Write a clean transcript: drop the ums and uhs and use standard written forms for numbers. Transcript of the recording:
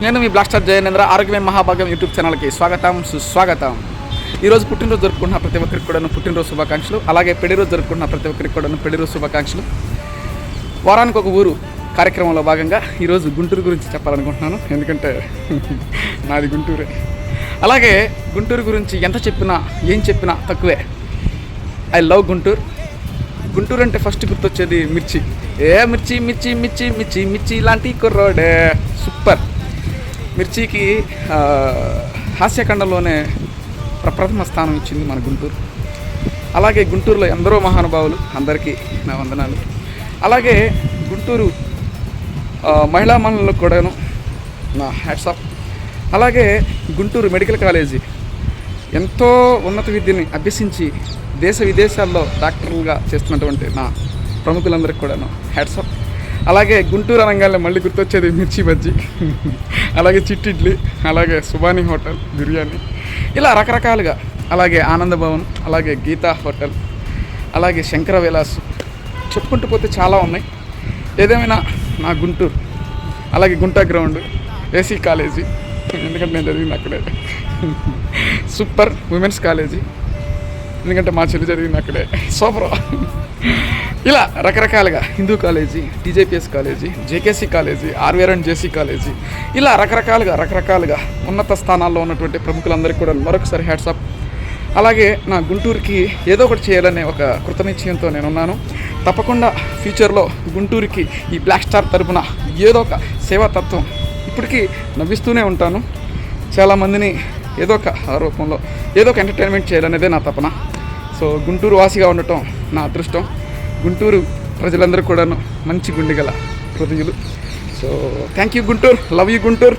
నేను మీ black star జయనేంద్ర. ఆరోగ్యమే మహాభాగ్యం యూట్యూబ్ ఛానల్కి స్వాగతం, సుస్వాగతం. ఈరోజు పుట్టినరోజు జరుపుకుంటున్న ప్రతి ఒక్కరికి కూడా పుట్టినరోజు శుభాకాంక్షలు. అలాగే పెళ్లిరోజు జరుపుకుంటున్న ప్రతి ఒక్కరికి కూడా పెళ్లిరోజు శుభాకాంక్షలు. వారానికి ఒక ఊరు కార్యక్రమంలో భాగంగా ఈరోజు గుంటూరు గురించి చెప్పాలనుకుంటున్నాను. ఎందుకంటే నాది గుంటూరే. అలాగే గుంటూరు గురించి ఎంత చెప్పినా ఏం చెప్పినా తక్కువే. I love Guntur. గుంటూరు అంటే ఫస్ట్ గుర్తొచ్చేది మిర్చి. మిర్చి మిర్చి మిర్చి మిర్చి మిర్చి లాంటి కుర్రోడే. సూపర్. మిర్చికి హాస్యఖండంలోనే ప్రప్రథమ స్థానం ఇచ్చింది మన గుంటూరు. అలాగే గుంటూరులో ఎందరో మహానుభావులు, అందరికీ నా వందనాలు. అలాగే గుంటూరు మహిళా మండలకు కూడాను నా హ్యాట్స్ ఆఫ్. అలాగే గుంటూరు మెడికల్ కాలేజీ ఎంతో ఉన్నత విద్యని అభ్యసించి దేశ విదేశాల్లో డాక్టర్లుగా చేస్తున్నటువంటి నా ప్రముఖులందరికీ కూడాను హ్యాట్స్ ఆఫ్. అలాగే గుంటూరు అనగానే మళ్ళీ గుర్తొచ్చేది మిర్చి బజ్జీ, అలాగే చిట్టిడ్లీ, అలాగే సుబానీ హోటల్ బిర్యానీ, ఇలా రకరకాలుగా. అలాగే ఆనంద భవన్, అలాగే గీతా హోటల్, అలాగే శంకర విలాస్, చెప్పుకుంటూ పోతే చాలా ఉన్నాయి. ఏదేమైనా నా గుంటూరు. అలాగే గుంటా గ్రౌండ్, ఏసీ కాలేజీ, ఎందుకంటే నేను చదివింది అక్కడే. సూపర్ ఉమెన్స్ కాలేజీ, ఎందుకంటే మా చెల్లి చదివింది అక్కడే. సూపర్. ఇలా రకరకాలుగా Hindu college, TJPS college, JKC college, RVR and JC college, ఇలా రకరకాలుగా ఉన్నత స్థానాల్లో ఉన్నటువంటి ప్రముఖులందరికీ కూడా మరొకసారి హ్యాట్స్ ఆఫ్. అలాగే నా గుంటూరుకి ఏదో ఒకటి చేయాలనే ఒక కృతనిశ్చయంతో నేనున్నాను. తప్పకుండా ఫ్యూచర్లో గుంటూరుకి ఈ బ్లాక్ స్టార్ తరపున ఏదో ఒక సేవాతత్వం ఇప్పటికీ నవ్విస్తూనే ఉంటాను. చాలామందిని ఏదో ఒక రూపంలో ఏదో ఒక ఎంటర్టైన్మెంట్ చేయాలనేదే నా తపన. సో గుంటూరు వాసిగా ఉండటం నా అదృష్టం. గుంటూరు ప్రజలందరూ కూడాను మంచి గుండె గల హృదయులు. So thank you Guntur, love you Guntur.